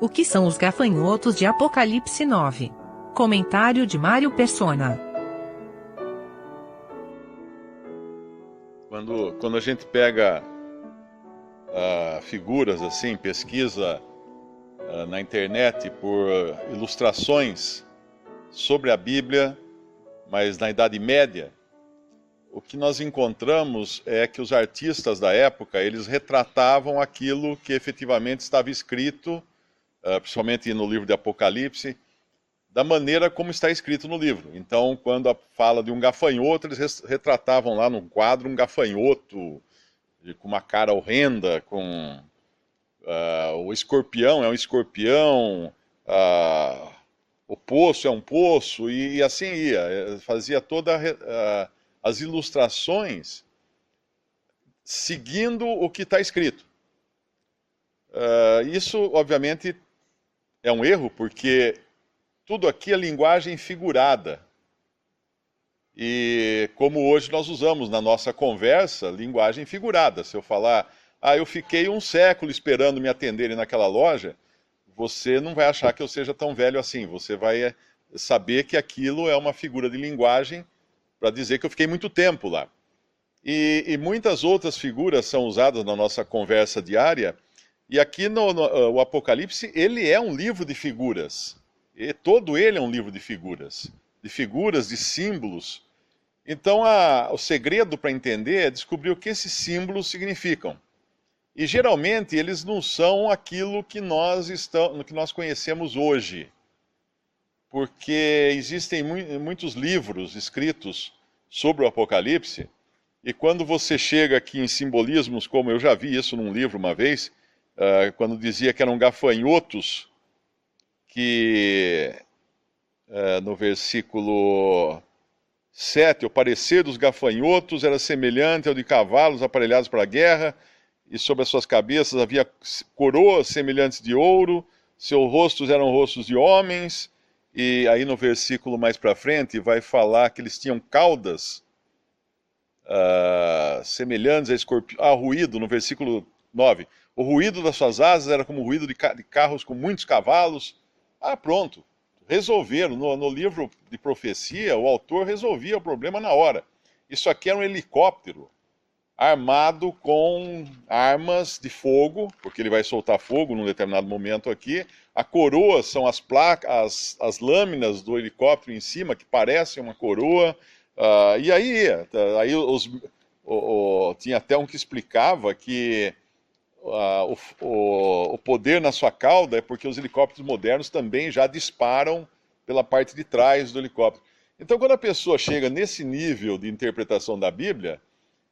O que são os gafanhotos de Apocalipse 9? Comentário de Mário Persona. Quando a gente pega figuras assim, pesquisa na internet por ilustrações sobre a Bíblia, mas na Idade Média, o que nós encontramos é que os artistas da época, eles retratavam aquilo que efetivamente estava escrito, principalmente no livro de Apocalipse, da maneira como está escrito no livro. Então, quando fala de um gafanhoto, eles retratavam lá no quadro um gafanhoto com uma cara horrenda, com o escorpião é um escorpião, o poço é um poço, e assim ia. Fazia todas as ilustrações seguindo o que está escrito. Isso, obviamente, é um erro, porque tudo aqui é linguagem figurada. E como hoje nós usamos na nossa conversa, linguagem figurada. Se eu falar, eu fiquei um século esperando me atenderem naquela loja, você não vai achar que eu seja tão velho assim. Você vai saber que aquilo é uma figura de linguagem para dizer que eu fiquei muito tempo lá. E muitas outras figuras são usadas na nossa conversa diária. E aqui o Apocalipse, ele é um livro de figuras. E todo ele é um livro de figuras, de símbolos. Então, o segredo para entender é descobrir o que esses símbolos significam. E geralmente eles não são aquilo que nós conhecemos hoje. Porque existem muitos livros escritos sobre o Apocalipse, e quando você chega aqui em simbolismos, como eu já vi isso num livro uma vez, quando dizia que eram gafanhotos, que no versículo 7, o parecer dos gafanhotos era semelhante ao de cavalos aparelhados para a guerra, e sobre as suas cabeças havia coroas semelhantes de ouro, seus rostos eram rostos de homens, e aí no versículo mais para frente vai falar que eles tinham caudas semelhantes a escorpião. Ruído, no versículo 9. O ruído das suas asas era como o ruído de carros com muitos cavalos. Pronto. Resolveram. No livro de profecia, o autor resolvia o problema na hora. Isso aqui era um helicóptero armado com armas de fogo, porque ele vai soltar fogo num determinado momento aqui. A coroa são as placas, as lâminas do helicóptero em cima, que parecem uma coroa. E aí tinha até um que explicava que o poder na sua cauda é porque os helicópteros modernos também já disparam pela parte de trás do helicóptero. Então, quando a pessoa chega nesse nível de interpretação da Bíblia,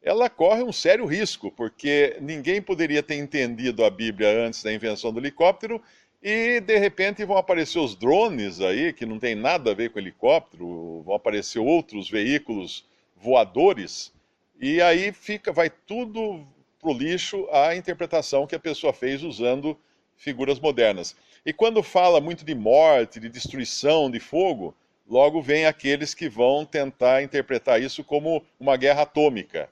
ela corre um sério risco, porque ninguém poderia ter entendido a Bíblia antes da invenção do helicóptero, e de repente vão aparecer os drones aí, que não tem nada a ver com helicóptero, vão aparecer outros veículos voadores, e aí vai tudo pro lixo a interpretação que a pessoa fez usando figuras modernas. E quando fala muito de morte, de destruição, de fogo, logo vem aqueles que vão tentar interpretar isso como uma guerra atômica.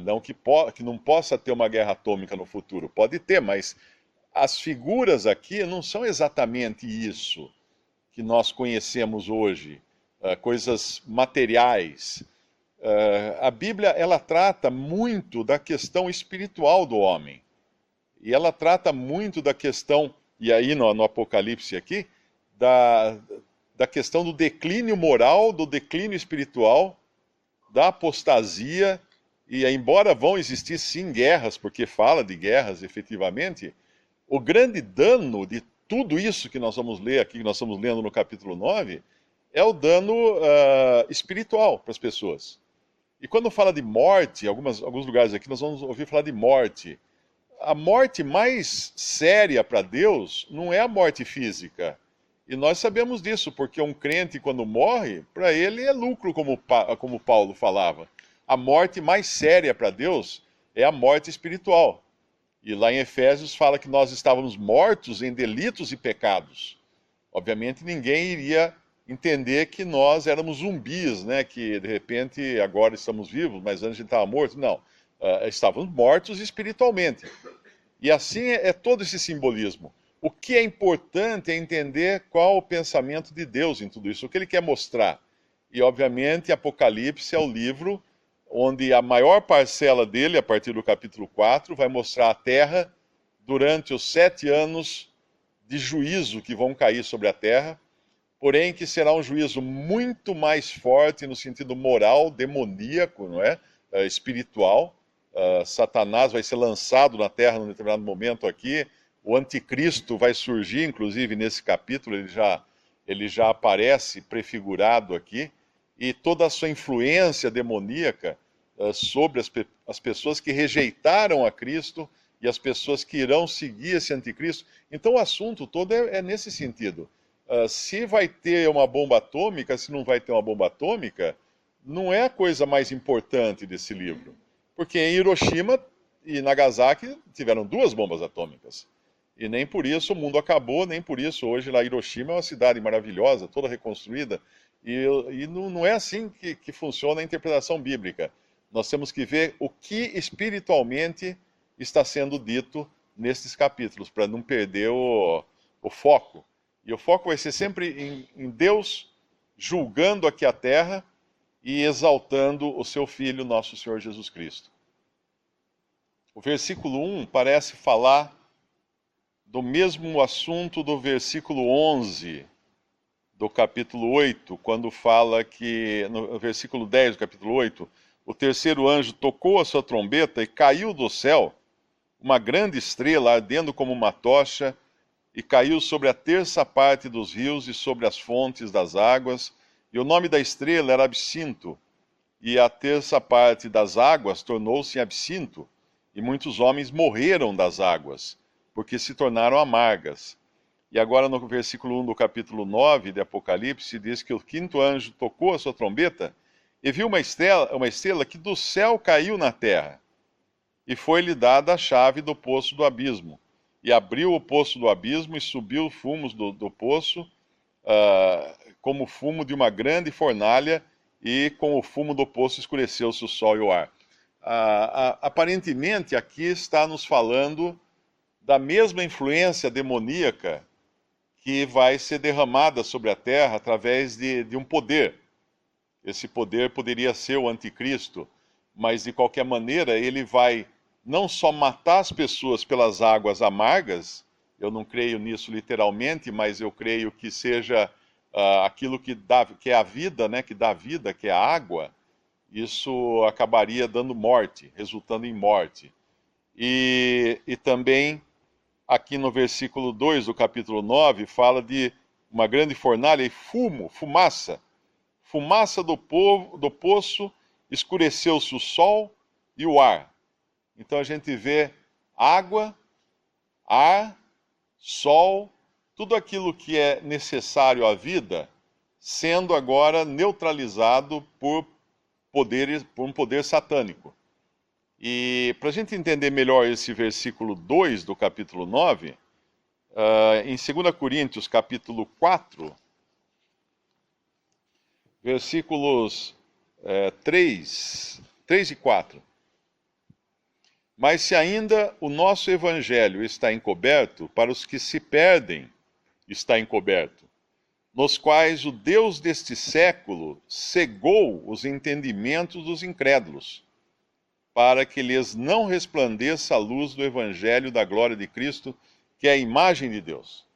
Não que não possa ter uma guerra atômica no futuro. Pode ter, mas as figuras aqui não são exatamente isso que nós conhecemos hoje, coisas materiais. A Bíblia, ela trata muito da questão espiritual do homem. E ela trata muito da questão, e aí no Apocalipse aqui, da questão do declínio moral, do declínio espiritual, da apostasia. E embora vão existir sim guerras, porque fala de guerras efetivamente, o grande dano de tudo isso que nós vamos ler aqui, que nós estamos lendo no capítulo 9, é o dano espiritual para as pessoas. E quando fala de morte, alguns lugares aqui nós vamos ouvir falar de morte. A morte mais séria para Deus não é a morte física. E nós sabemos disso, porque um crente quando morre, para ele é lucro, como Paulo falava. A morte mais séria para Deus é a morte espiritual. E lá em Efésios fala que nós estávamos mortos em delitos e pecados. Obviamente ninguém iria entender que nós éramos zumbis, né? Que de repente agora estamos vivos, mas antes a gente estava morto. Não, estávamos mortos espiritualmente. E assim é todo esse simbolismo. O que é importante é entender qual o pensamento de Deus em tudo isso, o que ele quer mostrar. E, obviamente, Apocalipse é o livro onde a maior parcela dele, a partir do capítulo 4, vai mostrar a terra durante os 7 anos de juízo que vão cair sobre a terra, porém que será um juízo muito mais forte no sentido moral, demoníaco, não é? Espiritual. Satanás vai ser lançado na terra num determinado momento aqui, o anticristo vai surgir, inclusive nesse capítulo, ele já aparece prefigurado aqui, e toda a sua influência demoníaca sobre as pessoas que rejeitaram a Cristo e as pessoas que irão seguir esse anticristo. Então o assunto todo é nesse sentido. Se vai ter uma bomba atômica, se não vai ter uma bomba atômica, não é a coisa mais importante desse livro. Porque em Hiroshima e Nagasaki tiveram 2 bombas atômicas. E nem por isso o mundo acabou, nem por isso hoje lá Hiroshima é uma cidade maravilhosa, toda reconstruída. E não é assim que funciona a interpretação bíblica. Nós temos que ver o que espiritualmente está sendo dito nesses capítulos, para não perder o foco. E o foco vai ser sempre em Deus julgando aqui a terra e exaltando o seu Filho, nosso Senhor Jesus Cristo. O versículo 1 parece falar do mesmo assunto do versículo 11 do capítulo 8, quando fala que, no versículo 10 do capítulo 8, o terceiro anjo tocou a sua trombeta e caiu do céu uma grande estrela ardendo como uma tocha, e caiu sobre a terça parte dos rios e sobre as fontes das águas, e o nome da estrela era Absinto, e a terça parte das águas tornou-se em absinto, e muitos homens morreram das águas, porque se tornaram amargas. E agora no versículo 1 do capítulo 9 de Apocalipse, diz que o quinto anjo tocou a sua trombeta, e viu uma estrela que do céu caiu na terra, e foi-lhe dada a chave do poço do abismo. E abriu o poço do abismo e subiu fumos do poço, como fumo de uma grande fornalha, e com o fumo do poço escureceu-se o sol e o ar. Aparentemente, aqui está nos falando da mesma influência demoníaca que vai ser derramada sobre a terra através de um poder. Esse poder poderia ser o anticristo, mas de qualquer maneira ele vai não só matar as pessoas pelas águas amargas, eu não creio nisso literalmente, mas eu creio que seja aquilo que é a vida, né, que dá vida, que é a água, isso acabaria dando morte, resultando em morte. E também, aqui no versículo 2 do capítulo 9, fala de uma grande fornalha e fumaça. Fumaça do poço, escureceu-se o sol e o ar. Então a gente vê água, ar, sol, tudo aquilo que é necessário à vida, sendo agora neutralizado por um poder satânico. E para a gente entender melhor esse versículo 2 do capítulo 9, em 2 Coríntios capítulo 4, versículos 3 e 4. Mas se ainda o nosso evangelho está encoberto, para os que se perdem está encoberto, nos quais o Deus deste século cegou os entendimentos dos incrédulos, para que lhes não resplandeça a luz do evangelho da glória de Cristo, que é a imagem de Deus.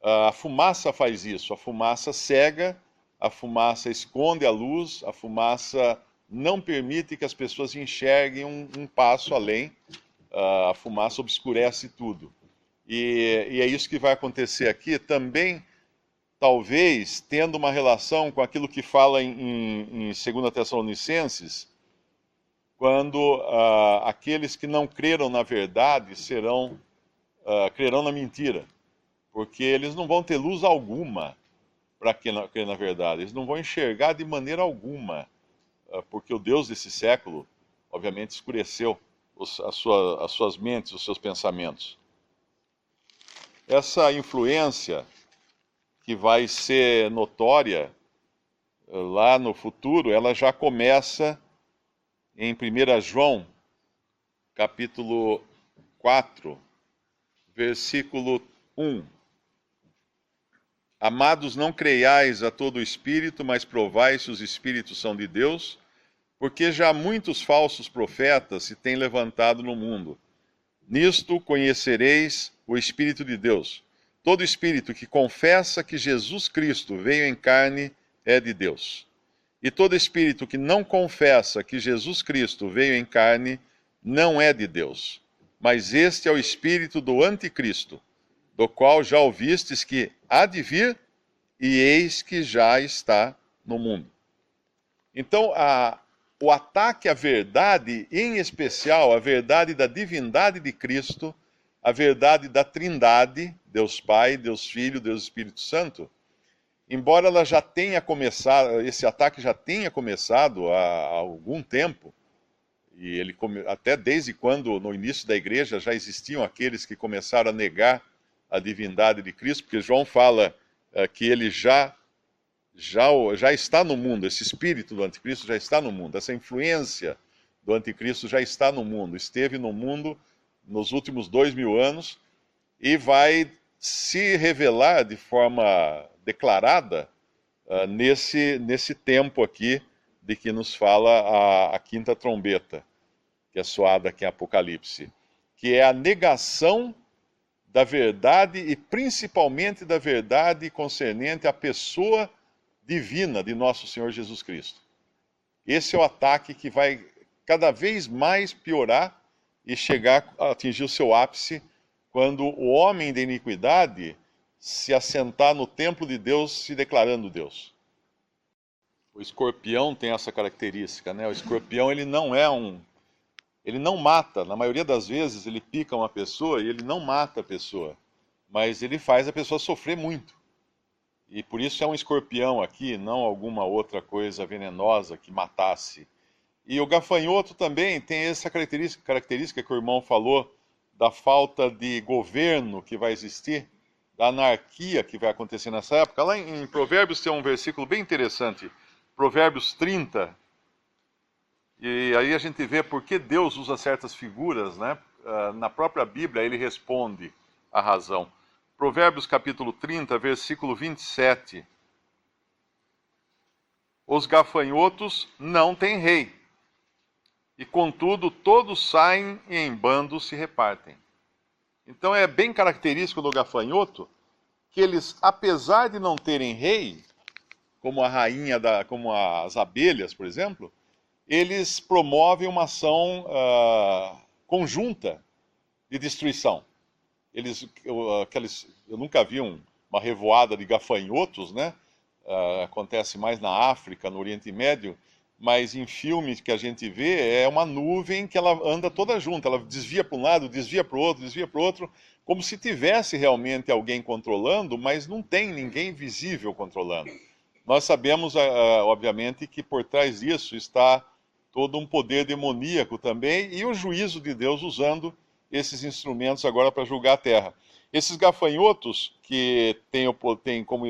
A fumaça faz isso, a fumaça cega, a fumaça esconde a luz, a fumaça não permite que as pessoas enxerguem um passo além, a fumaça obscurece tudo. E é isso que vai acontecer aqui também, talvez tendo uma relação com aquilo que fala em 2 Tessalonicenses, quando aqueles que não creram na verdade crerão na mentira, porque eles não vão ter luz alguma para crer na verdade, eles não vão enxergar de maneira alguma, porque o Deus desse século, obviamente, escureceu as suas mentes, os seus pensamentos. Essa influência que vai ser notória lá no futuro, ela já começa em 1 João, capítulo 4, versículo 1. Amados, não creiais a todo espírito, mas provai se os espíritos são de Deus, porque já muitos falsos profetas se têm levantado no mundo. Nisto conhecereis o Espírito de Deus. Todo espírito que confessa que Jesus Cristo veio em carne é de Deus. E todo espírito que não confessa que Jesus Cristo veio em carne não é de Deus. Mas este é o espírito do anticristo, do qual já ouvistes que há de vir, e eis que já está no mundo. Então, o ataque à verdade, em especial a verdade da divindade de Cristo, a verdade da Trindade, Deus Pai, Deus Filho, Deus Espírito Santo, embora ela já tenha começado, esse ataque já tenha começado há algum tempo, e ele até desde quando no início da igreja já existiam aqueles que começaram a negar a divindade de Cristo, porque João fala que ele já está no mundo, esse espírito do anticristo já está no mundo, essa influência do anticristo já está no mundo, esteve no mundo nos últimos 2000 anos e vai se revelar de forma declarada nesse tempo aqui de que nos fala a quinta trombeta, que é soada aqui em Apocalipse, que é a negação da verdade e principalmente da verdade concernente à pessoa divina de nosso Senhor Jesus Cristo. Esse é o ataque que vai cada vez mais piorar e chegar a atingir o seu ápice quando o homem da iniquidade se assentar no templo de Deus se declarando Deus. O escorpião tem essa característica, né? O escorpião ele não mata, na maioria das vezes ele pica uma pessoa e ele não mata a pessoa, mas ele faz a pessoa sofrer muito. E por isso é um escorpião aqui, não alguma outra coisa venenosa que matasse. E o gafanhoto também tem essa característica que o irmão falou, da falta de governo que vai existir, da anarquia que vai acontecer nessa época. Lá em Provérbios tem um versículo bem interessante, Provérbios 30, e aí a gente vê por que Deus usa certas figuras, né? Na própria Bíblia ele responde a razão. Provérbios capítulo 30, versículo 27. Os gafanhotos não têm rei, e contudo todos saem e em bandos se repartem. Então é bem característico do gafanhoto que eles, apesar de não terem rei, como a rainha, como as abelhas, por exemplo, eles promovem uma ação conjunta de destruição. Eu nunca vi uma revoada de gafanhotos, né? Acontece mais na África, no Oriente Médio, mas em filmes que a gente vê, é uma nuvem que ela anda toda junta, ela desvia para um lado, desvia para o outro, desvia para o outro, como se tivesse realmente alguém controlando, mas não tem ninguém visível controlando. Nós sabemos, obviamente, que por trás disso está todo um poder demoníaco também e o juízo de Deus usando esses instrumentos agora para julgar a terra. Esses gafanhotos, que têm como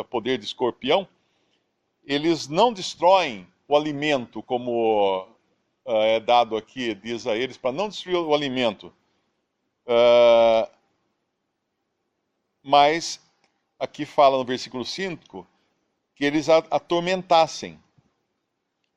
poder de escorpião, eles não destroem o alimento, como é dado aqui, diz a eles, para não destruir o alimento. Mas aqui fala no versículo 5 que eles atormentassem.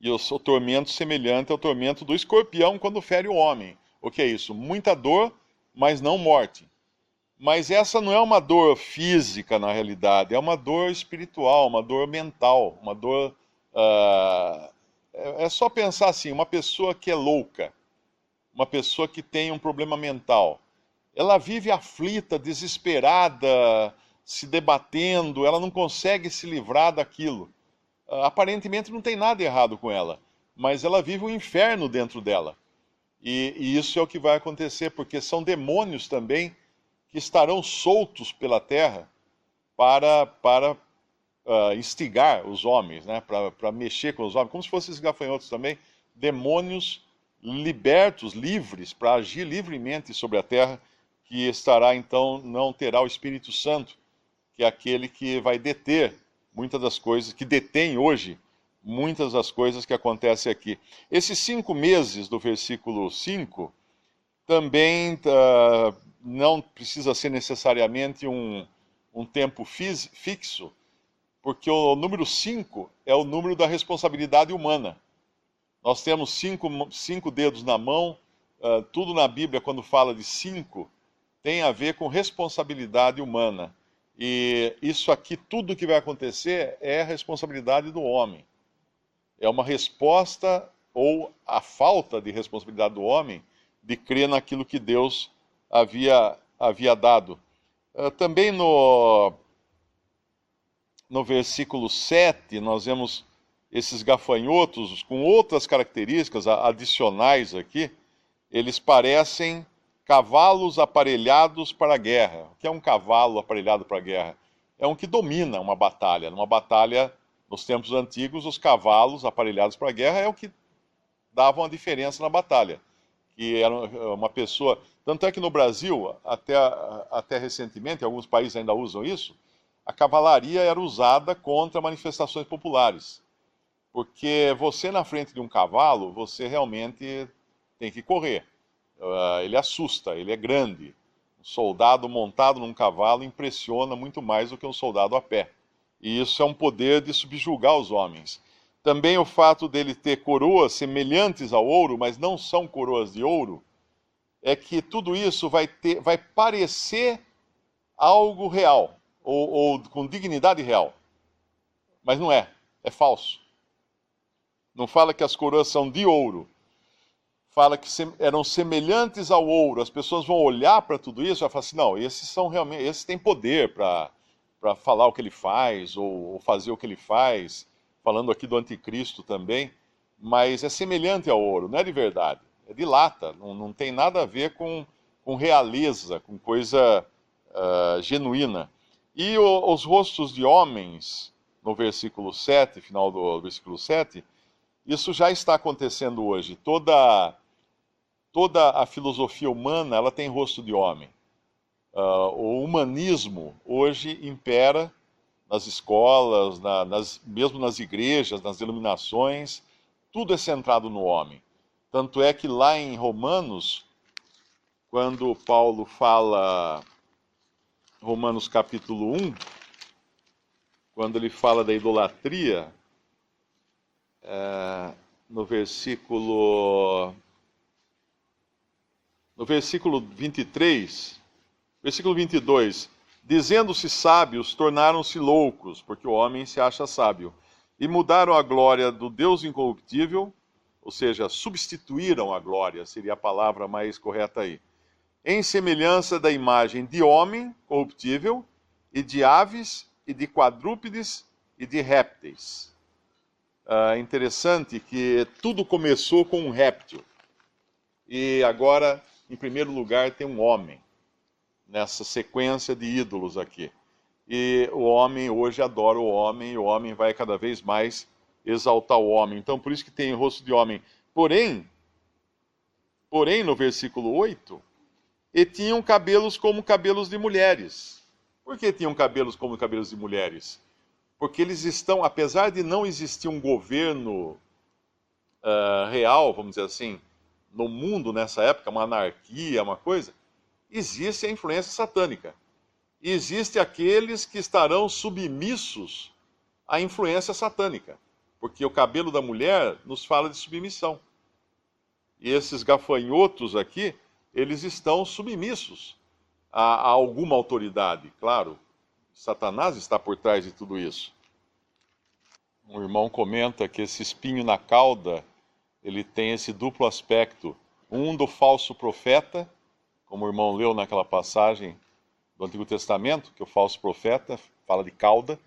E o tormento semelhante ao tormento do escorpião quando fere o homem. O que é isso? Muita dor, mas não morte. Mas essa não é uma dor física, na realidade, é uma dor espiritual, uma dor mental, uma dor... é só pensar assim, uma pessoa que é louca, uma pessoa que tem um problema mental, ela vive aflita, desesperada, se debatendo, ela não consegue se livrar daquilo. Aparentemente não tem nada errado com ela, mas ela vive um inferno dentro dela. E isso é o que vai acontecer, porque são demônios também que estarão soltos pela terra para instigar os homens, né? Para mexer com os homens, como se fossem esses gafanhotos também, demônios libertos, livres, para agir livremente sobre a terra, que estará então, não terá o Espírito Santo, que é aquele que vai deter muitas das coisas, que detém hoje muitas das coisas que acontecem aqui. Esses 5 meses do versículo 5 Também não precisa ser necessariamente um tempo fixo, porque o número 5 é o número da responsabilidade humana. Nós temos cinco dedos na mão, tudo na Bíblia, quando fala de 5, tem a ver com responsabilidade humana. E isso aqui, tudo que vai acontecer, é a responsabilidade do homem. É uma resposta, ou a falta de responsabilidade do homem, de crer naquilo que Deus havia dado. Também no versículo 7, nós vemos esses gafanhotos com outras características adicionais aqui. Eles parecem cavalos aparelhados para a guerra. O que é um cavalo aparelhado para a guerra? É um que domina uma batalha. Numa batalha, nos tempos antigos, os cavalos aparelhados para a guerra é o que davam a diferença na batalha. Que era uma pessoa... Tanto é que no Brasil, até recentemente, alguns países ainda usam isso, a cavalaria era usada contra manifestações populares. Porque você na frente de um cavalo, você realmente tem que correr. Ele assusta, ele é grande. Um soldado montado num cavalo impressiona muito mais do que um soldado a pé. E isso é um poder de subjugar os homens. Também o fato dele ter coroas semelhantes ao ouro, mas não são coroas de ouro, é que tudo isso vai parecer algo real, ou com dignidade real. Mas não é, é falso. Não fala que as coroas são de ouro. Fala que eram semelhantes ao ouro. As pessoas vão olhar para tudo isso e vão falar assim, não, esses têm poder para falar o que ele faz, ou fazer o que ele faz, falando aqui do anticristo também, mas é semelhante ao ouro, não é de verdade, é de lata, não tem nada a ver com realeza, com coisa genuína. E os rostos de homens, no versículo 7, final do versículo 7, isso já está acontecendo hoje. Toda a filosofia humana, ela tem rosto de homem. O humanismo hoje impera nas escolas, mesmo nas igrejas, nas denominações, tudo é centrado no homem. Tanto é que lá em Romanos, quando Paulo fala, Romanos capítulo 1, quando ele fala da idolatria, no versículo 23, versículo 22, dizendo-se sábios, tornaram-se loucos, porque o homem se acha sábio, e mudaram a glória do Deus incorruptível, ou seja, substituíram a glória, seria a palavra mais correta aí, em semelhança da imagem de homem corruptível, e de aves, e de quadrúpedes, e de répteis. Interessante que tudo começou com um réptil, e agora, em primeiro lugar, tem um homem, nessa sequência de ídolos aqui. E o homem hoje adora o homem, e o homem vai cada vez mais exaltar o homem. Então, por isso que tem rosto de homem. Porém, no versículo 8, e tinham cabelos como cabelos de mulheres. Por que tinham cabelos como cabelos de mulheres? Porque eles estão, apesar de não existir um governo real, vamos dizer assim, no mundo nessa época, uma anarquia, uma coisa, existe a influência satânica. E existe aqueles que estarão submissos à influência satânica. Porque o cabelo da mulher nos fala de submissão. E esses gafanhotos aqui, eles estão submissos a alguma autoridade. Claro, Satanás está por trás de tudo isso. Um irmão comenta que esse espinho na cauda, ele tem esse duplo aspecto. Um do falso profeta, como o irmão leu naquela passagem do Antigo Testamento, que o falso profeta fala de cauda,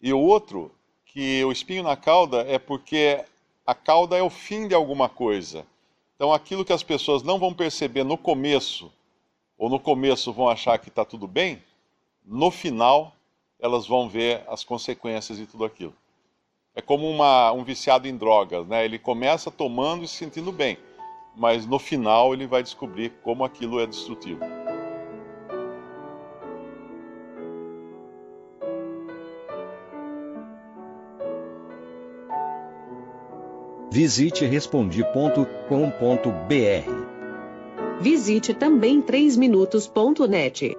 e o outro, que o espinho na cauda é porque a cauda é o fim de alguma coisa. Então aquilo que as pessoas não vão perceber no começo, ou no começo vão achar que está tudo bem, no final elas vão ver as consequências de tudo aquilo. É como um viciado em drogas, né? Ele começa tomando e se sentindo bem, mas no final ele vai descobrir como aquilo é destrutivo. Visite Respondi.com.br. Visite também 3minutos.net.